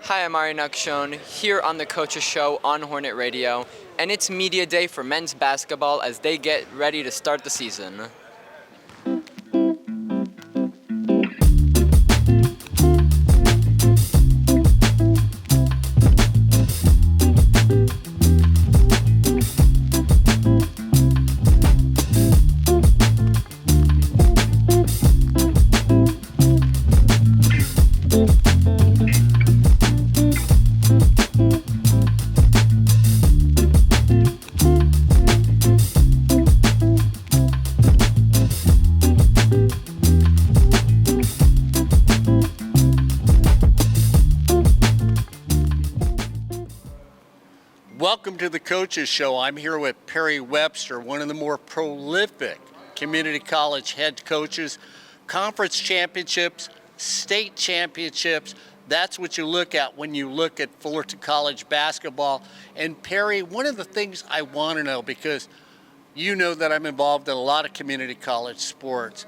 Hi, I'm Ari Nakshon here on the Coaches Show on Hornet Radio, and it's Media Day for men's basketball as they get ready to start the season. Welcome to the Coaches Show. I'm here with Perry Webster, one of the more prolific community college head coaches. Conference championships, state championships, that's what you look at when you look at Fullerton College basketball. And Perry, one of the things I want to know, because you know that I'm involved in a lot of community college sports,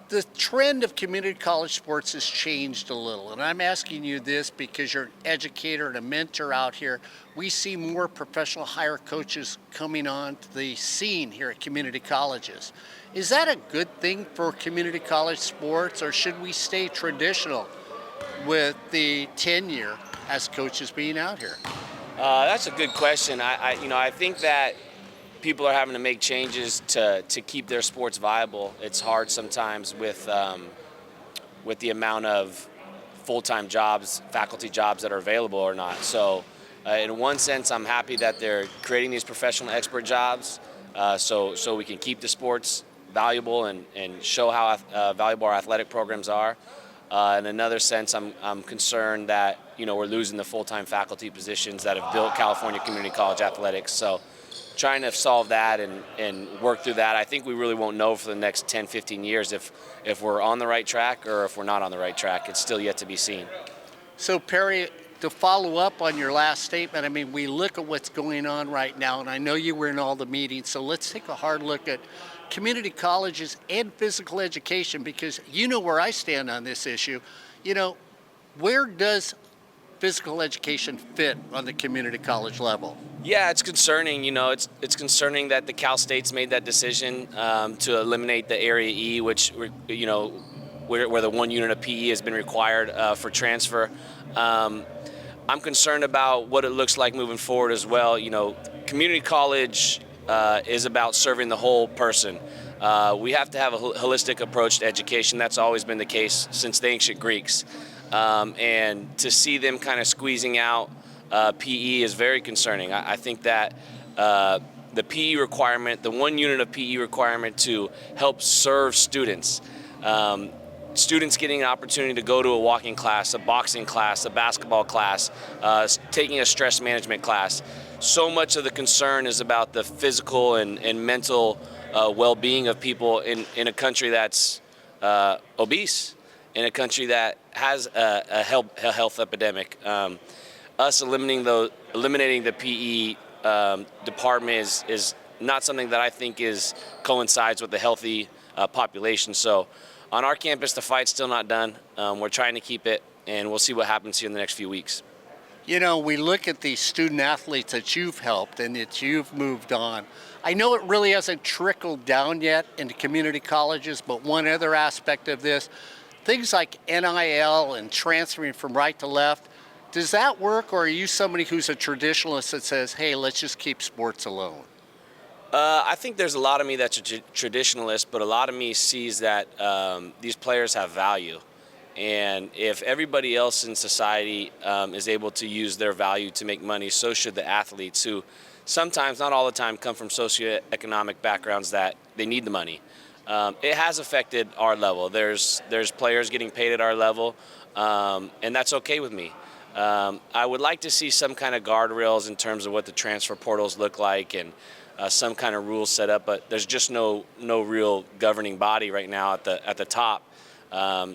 the trend of community college sports has changed a little, and I'm asking you this because you're an educator and a mentor out here. We see more professional higher coaches coming on to the scene here at community colleges. Is that a good thing for community college sports, or should we stay traditional with the tenure as coaches being out here? That's a good question. I think that people are having to make changes to keep their sports viable. It's hard sometimes with the amount of full-time jobs, faculty jobs that are available or not. So in one sense, I'm happy that they're creating these professional expert jobs so we can keep the sports valuable and show how valuable our athletic programs are. In another sense, I'm concerned that we're losing the full-time faculty positions that have built California community college athletics. So trying to solve that and work through that. I think we really won't know for the next 10, 15 years if we're on the right track or if we're not on the right track. It's still yet to be seen. So Perry, to follow up on your last statement, I mean, we look at what's going on right now, and I know you were in all the meetings, so let's take a hard look at community colleges and physical education, because you know where I stand on this issue. Where does physical education fit on the community college level? Yeah, it's concerning. It's concerning that the Cal State's made that decision to eliminate the Area E, which where the 1 unit of PE has been required for transfer. I'm concerned about what it looks like moving forward as well. Community college is about serving the whole person. We have to have a holistic approach to education. That's always been the case since the ancient Greeks. And to see them kind of squeezing out PE is very concerning. I think that the PE requirement, the 1 unit of PE requirement to help serve students, students getting an opportunity to go to a walking class, a boxing class, a basketball class, taking a stress management class. So much of the concern is about the physical and mental well-being of people in a country that's obese, in a country that has a health epidemic. Us eliminating the PE department is not something that I think coincides with the healthy population. So on our campus, the fight's still not done. We're trying to keep it, and we'll see what happens here in the next few weeks. We look at these student athletes that you've helped and that you've moved on. I know it really hasn't trickled down yet into community colleges, but one other aspect of this, things like NIL and transferring from right to left, does that work, or are you somebody who's a traditionalist that says, hey, let's just keep sports alone? I think there's a lot of me that's a traditionalist, but a lot of me sees that these players have value. And if everybody else in society is able to use their value to make money, so should the athletes, who sometimes, not all the time, come from socioeconomic backgrounds that they need the money. It has affected our level. There's players getting paid at our level, and that's okay with me. I would like to see some kind of guardrails in terms of what the transfer portals look like and some kind of rules set up, but there's just no real governing body right now at the top.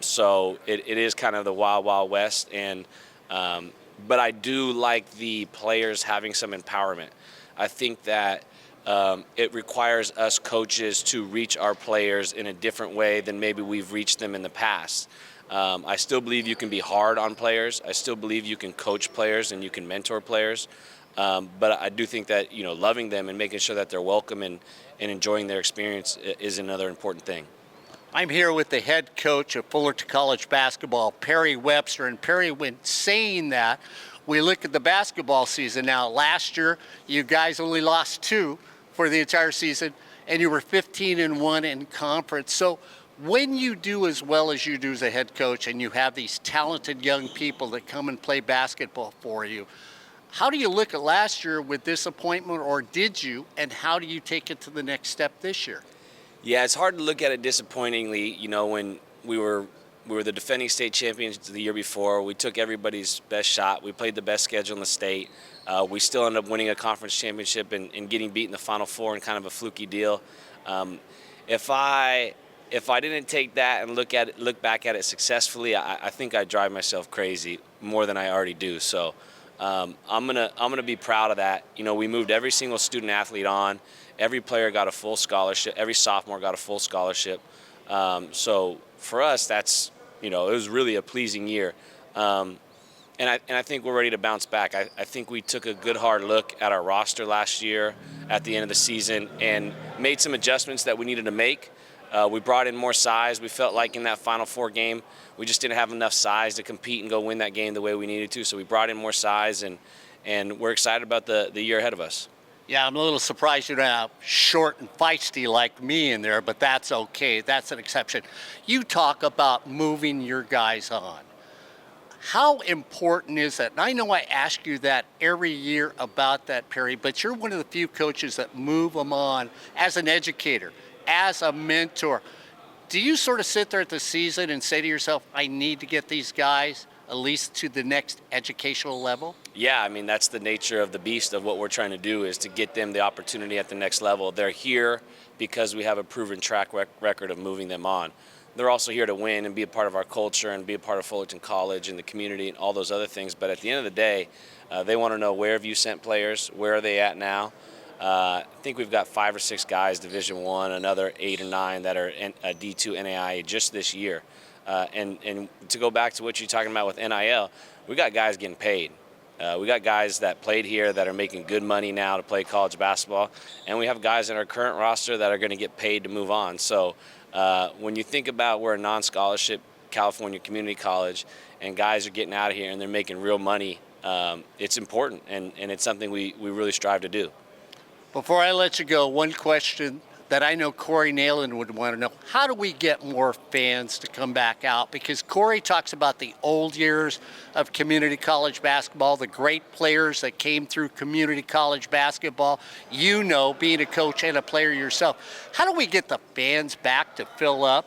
So it is kind of the wild, wild west, but I do like the players having some empowerment. I think that it requires us coaches to reach our players in a different way than maybe we've reached them in the past. I still believe you can be hard on players. I still believe you can coach players and you can mentor players. But I do think that, loving them and making sure that they're welcome and enjoying their experience is another important thing. I'm here with the head coach of Fullerton College basketball, Perry Webster. And Perry, when saying that, we look at the basketball season now. Last year, you guys only lost 2 for the entire season, and you were 15-1 in conference. So when you do as well as you do as a head coach and you have these talented young people that come and play basketball for you, how do you look at last year with disappointment, or did you, and how do you take it to the next step this year? Yeah, it's hard to look at it disappointingly. When we were the defending state champions the year before. We took everybody's best shot. We played the best schedule in the state. We still ended up winning a conference championship and getting beat in the Final Four in kind of a fluky deal. If I didn't take that and look back at it successfully, I think I'd drive myself crazy more than I already do. So I'm gonna be proud of that. We moved every single student athlete on. Every player got a full scholarship. Every sophomore got a full scholarship. So for us, that's it was really a pleasing year. And I think we're ready to bounce back. I think we took a good hard look at our roster last year at the end of the season and made some adjustments that we needed to make. We brought in more size. We felt like in that Final Four game, we just didn't have enough size to compete and go win that game the way we needed to. So we brought in more size, and we're excited about the year ahead of us. Yeah, I'm a little surprised you don't have short and feisty like me in there, but that's okay. That's an exception. You talk about moving your guys on. How important is that? And I know I ask you that every year about that, Perry, but you're one of the few coaches that move them on as an educator, as a mentor. Do you sort of sit there at the season and say to yourself, I need to get these guys at least to the next educational level? Yeah, that's the nature of the beast of what we're trying to do, is to get them the opportunity at the next level. They're here because we have a proven track record of moving them on. They're also here to win and be a part of our culture and be a part of Fullerton College and the community and all those other things. But at the end of the day, they want to know, where have you sent players? Where are they at now? I think we've got 5 or 6 guys Division I, another 8 or 9 that are in D2 NAIA just this year. And to go back to what you're talking about with NIL, we got guys getting paid. We got guys that played here that are making good money now to play college basketball, and we have guys in our current roster that are going to get paid to move on. So when you think about, we're a non-scholarship California community college, and guys are getting out of here and they're making real money, it's important, and it's something we really strive to do. Before I let you go, one question that I know Corey Nayland would want to know: how do we get more fans to come back out? Because Corey talks about the old years of community college basketball, the great players that came through community college basketball. Being a coach and a player yourself, how do we get the fans back to fill up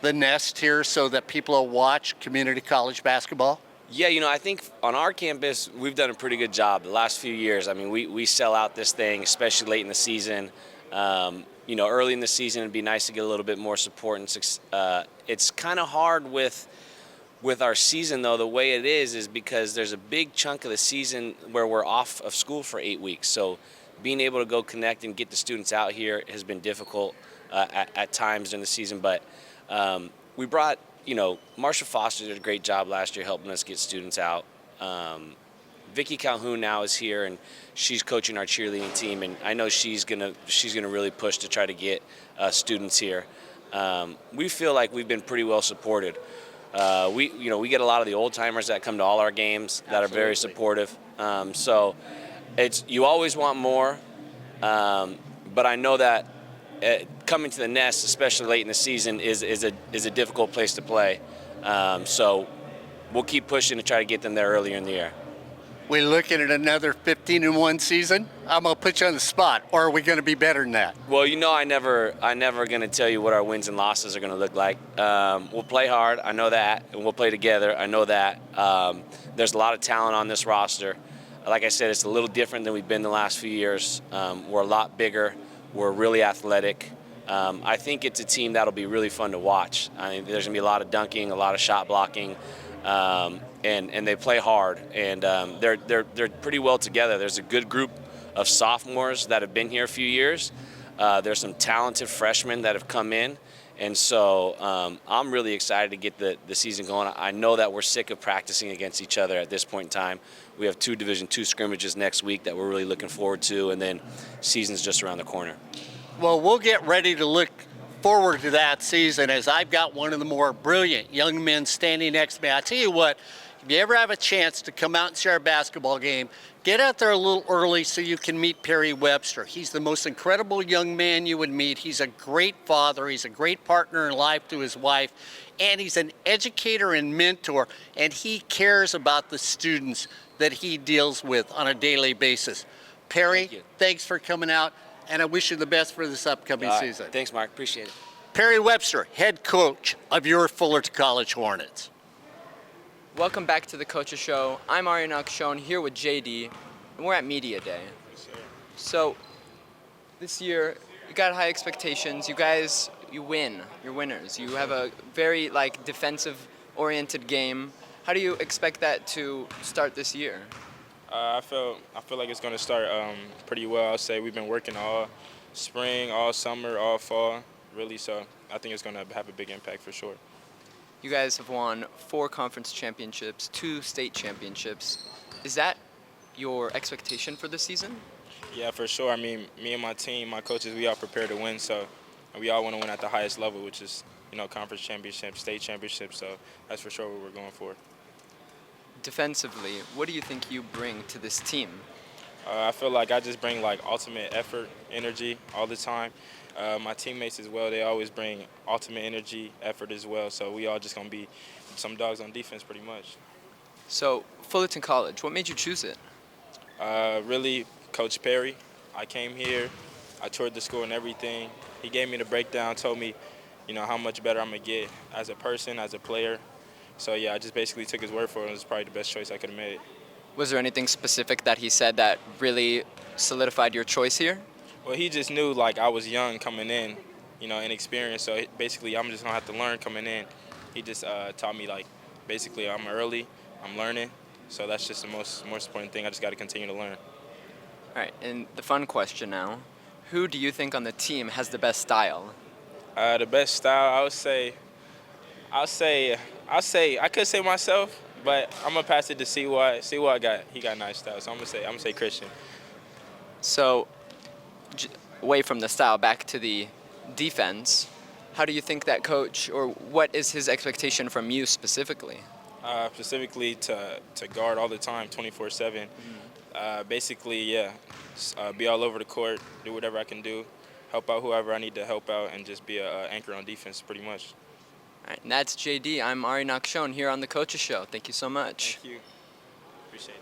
the Nest here so that people will watch community college basketball? Yeah, I think on our campus, we've done a pretty good job the last few years. We sell out this thing, especially late in the season. Early in the season, it'd be nice to get a little bit more support. And it's kind of hard with our season, though, the way it is because there's a big chunk of the season where we're off of school for 8 weeks. So being able to go connect and get the students out here has been difficult at times during the season. But we brought, Marsha Foster did a great job last year helping us get students out. Vicky Calhoun now is here, and she's coaching our cheerleading team, and I know she's gonna really push to try to get students here. We feel like we've been pretty well supported. We get a lot of the old timers that come to all our games that are very supportive. So you always want more, but I know that coming to the Nest, especially late in the season, is a difficult place to play. So we'll keep pushing to try to get them there earlier in the year. We looking at another 15-1 season? I'm gonna put you on the spot, or are we gonna be better than that? Well, I never gonna tell you what our wins and losses are gonna look like. We'll play hard, I know that, and we'll play together, I know that. There's a lot of talent on this roster. Like I said, it's a little different than we've been the last few years. We're a lot bigger. We're really athletic. I think it's a team that'll be really fun to watch. There's gonna be a lot of dunking, a lot of shot blocking. And they play hard, and they're pretty well together. There's a good group of sophomores that have been here a few years. There's some talented freshmen that have come in, And so I'm really excited to get the season going. I know that we're sick of practicing against each other at this point in time. We have 2 Division II scrimmages next week that we're really looking forward to, and then season's just around the corner. Well, we'll get ready to look forward to that season as I've got one of the more brilliant young men standing next to me. I tell you what, if you ever have a chance to come out and see our basketball game, get out there a little early so you can meet Perry Webster. He's the most incredible young man you would meet. He's a great father. He's a great partner in life to his wife. And he's an educator and mentor. And he cares about the students that he deals with on a daily basis. Perry, thanks for coming out. And I wish you the best for this upcoming season. Thanks, Mark. Appreciate it. Perry Webster, head coach of your Fullerton College Hornets. Welcome back to the Coaches Show. I'm Ari Nakshon here with JD, and we're at Media Day. Yes, sir. So, this year, you got high expectations. You guys, you win. You're winners. You have a very, defensive-oriented game. How do you expect that to start this year? I feel like it's going to start pretty well. I'll say we've been working all spring, all summer, all fall, really. So I think it's going to have a big impact for sure. You guys have won 4 conference championships, 2 state championships. Is that your expectation for the season? Yeah, for sure. I mean, me and my team, my coaches, we all prepare to win. So we all want to win at the highest level, which is, conference championship, state championship. So that's for sure what we're going for. Defensively, what do you think you bring to this team? I feel like I just bring ultimate effort, energy all the time. My teammates as well, they always bring ultimate energy, effort as well. So we all just going to be some dogs on defense pretty much. So, Fullerton College, what made you choose it? Really, Coach Perry. I came here, I toured the school and everything. He gave me the breakdown, told me, how much better I'm going to get as a person, as a player. So, yeah, I just basically took his word for it. It was probably the best choice I could have made. Was there anything specific that he said that really solidified your choice here? Well, he just knew, I was young coming in, inexperienced. So, basically, I'm just going to have to learn coming in. He just taught me, basically, I'm early, I'm learning. So that's just the most important thing. I just got to continue to learn. All right, and the fun question now. Who do you think on the team has the best style? The best style, I could say myself, but I'm gonna pass it to C.Y. C.Y. He got nice style, so I'm gonna say Christian. So, away from the style, back to the defense. How do you think that coach, or what is his expectation from you specifically? Specifically to guard all the time, 24/7. Basically, yeah, be all over the court, do whatever I can do, help out whoever I need to help out, and just be an anchor on defense, pretty much. All right, and that's JD. I'm Ari Nakshon here on the Coaches Show. Thank you so much. Thank you. Appreciate it.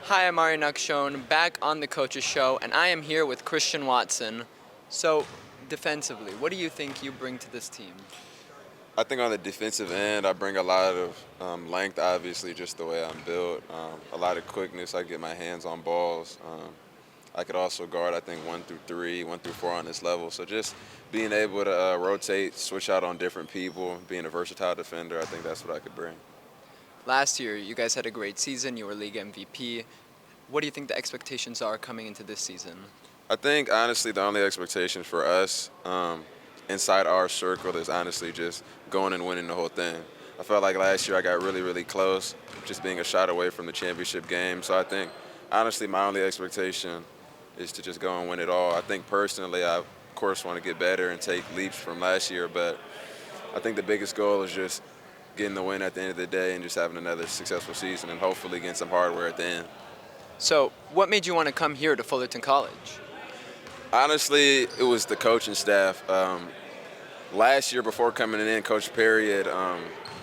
Hi, I'm Ari Nakshon, back on the Coaches Show, and I am here with Christian Watson. So, defensively, what do you think you bring to this team? I think on the defensive end, I bring a lot of length, obviously, just the way I'm built. A lot of quickness. I get my hands on balls. I could also guard, I think, 1 through 3, 1 through 4 on this level. So just being able to rotate, switch out on different people, being a versatile defender, I think that's what I could bring. Last year, you guys had a great season. You were league MVP. What do you think the expectations are coming into this season? I think, honestly, the only expectations for us inside our circle is honestly just going and winning the whole thing. I felt like last year I got really, really close, just being a shot away from the championship game. So I think, honestly, my only expectation is to just go and win it all. I think personally, I, of course, want to get better and take leaps from last year, but I think the biggest goal is just getting the win at the end of the day and just having another successful season and hopefully getting some hardware at the end. So, what made you want to come here to Fullerton College? Honestly, it was the coaching staff. Last year, before coming in, Coach Perry had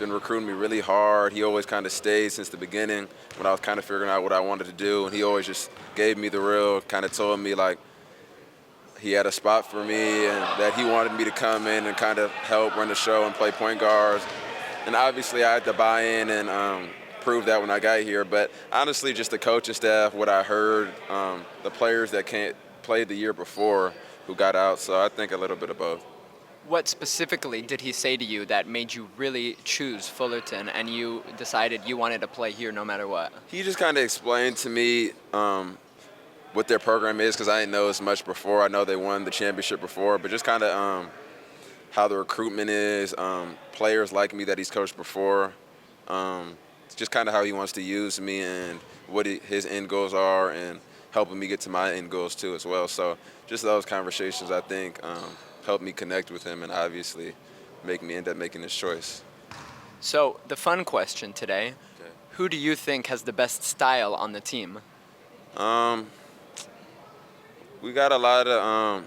been recruiting me really hard. He always kind of stayed since the beginning when I was kind of figuring out what I wanted to do, and he always just gave me the real, kind of told me he had a spot for me and that he wanted me to come in and kind of help run the show and play point guards. And obviously, I had to buy in and prove that when I got here. But honestly, just the coaching staff, what I heard, the players that played the year before who got out. So I think a little bit of both. What specifically did he say to you that made you really choose Fullerton and you decided you wanted to play here no matter what? He just kind of explained to me what their program is because I didn't know as much before. I know they won the championship before, but just kind of how the recruitment is, players like me that he's coached before. It's just kind of how he wants to use me and what his end goals are, and helping me get to my end goals too as well. So just those conversations, I think, helped me connect with him and obviously make me end up making this choice. So the fun question today, Okay. who do you think has the best style on the team? We got a lot of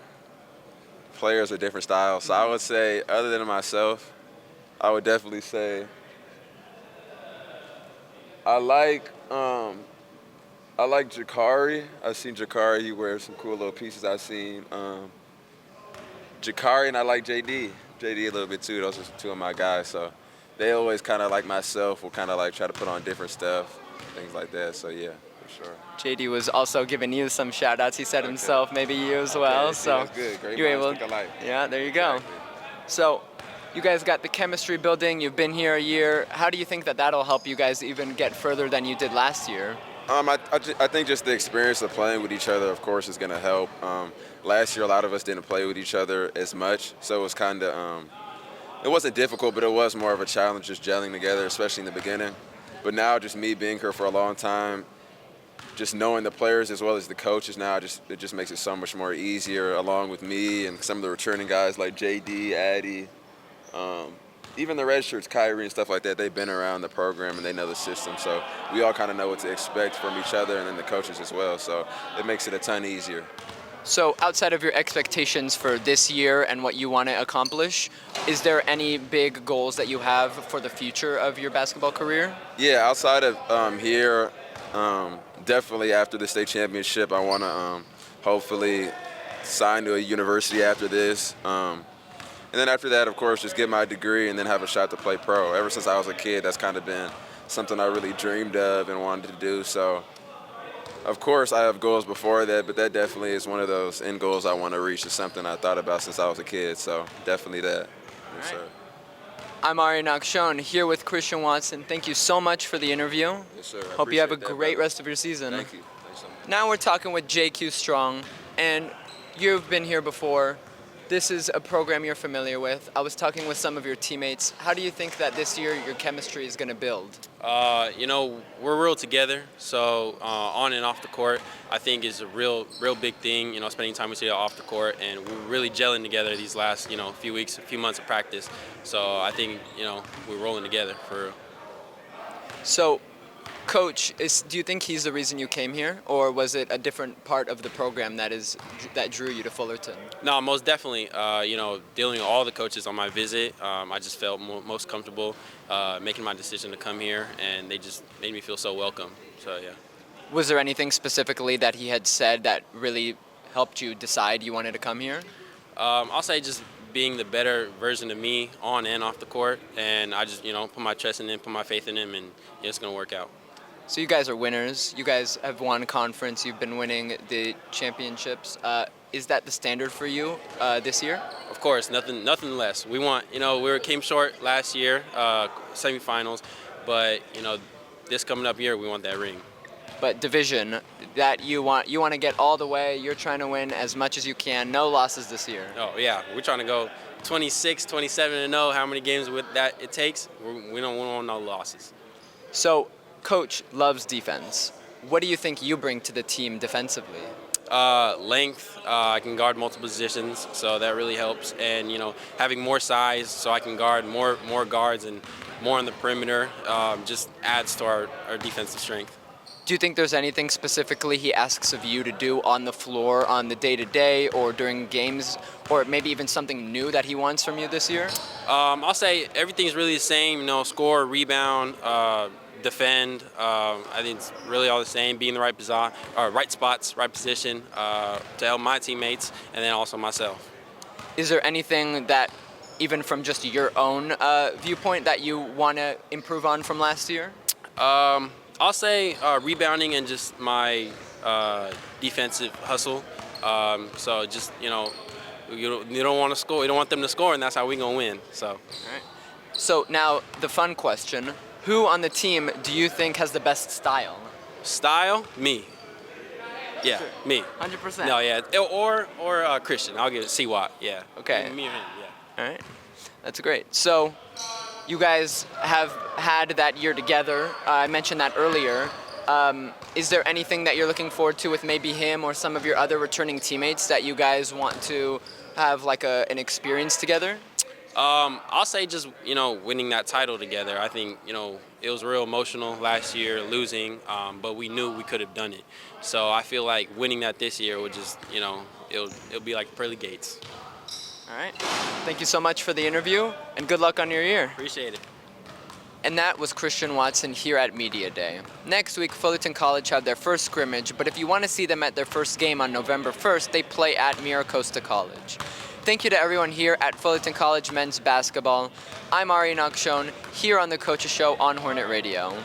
players with different styles. So I would say, other than myself, I would definitely say I like Jakari. I've seen Jakari. He wears some cool little pieces. I've seen Jakari, and I like JD. JD a little bit too. Those are two of my guys. So they always kind of like myself will kind of like try to put on different stuff, things like that. So yeah, for sure. JD was also giving you some shout outs. He said himself, maybe you as well. Okay, So that's good. Great you're minds able. think alike. Yeah, there you go. Exactly. So you guys got the chemistry building. You've been here a year. How do you think that that'll help you guys even get further than you did last year? I think just the experience of playing with each other, of course, is going to help. Last year, a lot of us didn't play with each other as much, so it was kind of, it wasn't difficult, but it was more of a challenge just gelling together, especially in the beginning. But now, just me being here for a long time, just knowing the players as well as the coaches now, it just makes it so much more easier, along with me and some of the returning guys like JD, Addy, even the red shirts, Kyrie and stuff like that. They've been around the program and they know the system, so we all kind of know what to expect from each other and then the coaches as well. So it makes it a ton easier. So outside of your expectations for this year and what you want to accomplish, is there any big goals that you have for the future of your basketball career? Yeah, outside of here, definitely after the state championship, I want to hopefully sign to a university after this. And then after that, of course, just get my degree and then have a shot to play pro. Ever since I was a kid, that's kind of been something I really dreamed of and wanted to do. So, of course, I have goals before that, but that definitely is one of those end goals I want to reach. It's something I thought about since I was a kid. So, definitely that. Yes, sir. I'm Ari Nakshon here with Christian Watson. Thank you so much for the interview. Yes, sir. I Hope you have a appreciate that, great brother. rest of your season. Thank you. Thanks so much. Now we're talking with JQ Strong, and you've been here before. This is a program you're familiar with. I was talking with some of your teammates. How do you think that this year your chemistry is going to build? We're real together. So on and off the court, I think is a real big thing. Spending time with each other off the court, and we're really gelling together these last few weeks, a few months of practice. So I think we're rolling together for real. So, Coach, do you think he's the reason you came here, or was it a different part of the program that drew you to Fullerton? No, most definitely. Dealing with all the coaches on my visit, I just felt most comfortable making my decision to come here, and they just made me feel so welcome. So yeah. Was there anything specifically that he had said that really helped you decide you wanted to come here? I'll say just being the better version of me on and off the court, and I just put my trust in him, put my faith in him, and it's gonna work out. So you guys are winners. You guys have won conference. You've been winning the championships. Is that the standard for you this year? Of course, nothing less. We want, came short last year, semifinals, but this coming up year, we want that ring. But division, that you want to get all the way. You're trying to win as much as you can. No losses this year. Oh yeah, we're trying to go 26, 27-0. How many games with that it takes? We don't want no losses. So, Coach loves defense. What do you think you bring to the team defensively? Length. I can guard multiple positions, so that really helps. And having more size, so I can guard more guards and more on the perimeter, just adds to our defensive strength. Do you think there's anything specifically he asks of you to do on the floor, on the day-to-day, or during games, or maybe even something new that he wants from you this year? I'll say everything's really the same. Score, rebound, defend. I think it's really all the same. Be in the right spots, right position to help my teammates, and then also myself. Is there anything that, even from just your own viewpoint, that you want to improve on from last year? I'll say rebounding and just my defensive hustle. So just you don't want to score. You don't want them to score, and that's how we gonna win. So. All right. So now the fun question: who on the team do you think has the best style? Style? Me. Yeah, Sure. me. 100%. No, yeah. Or Christian. I'll give it C-Watt. Yeah. Okay. Me or him. Yeah. All right. That's great. So you guys have had that year together. I mentioned that earlier. Is there anything that you're looking forward to with maybe him or some of your other returning teammates that you guys want to have like an experience together? I'll say just, winning that title together. I think, it was real emotional last year, losing, but we knew we could have done it. So I feel like winning that this year would just, it'll be like pearly gates. All right. Thank you so much for the interview, and good luck on your year. Appreciate it. And that was Christian Watson here at Media Day. Next week, Fullerton College have their first scrimmage, but if you want to see them at their first game on November 1st, they play at Miracosta College. Thank you to everyone here at Fullerton College men's basketball. I'm Ari Nakshon, here on the Coaches Show on Hornet Radio.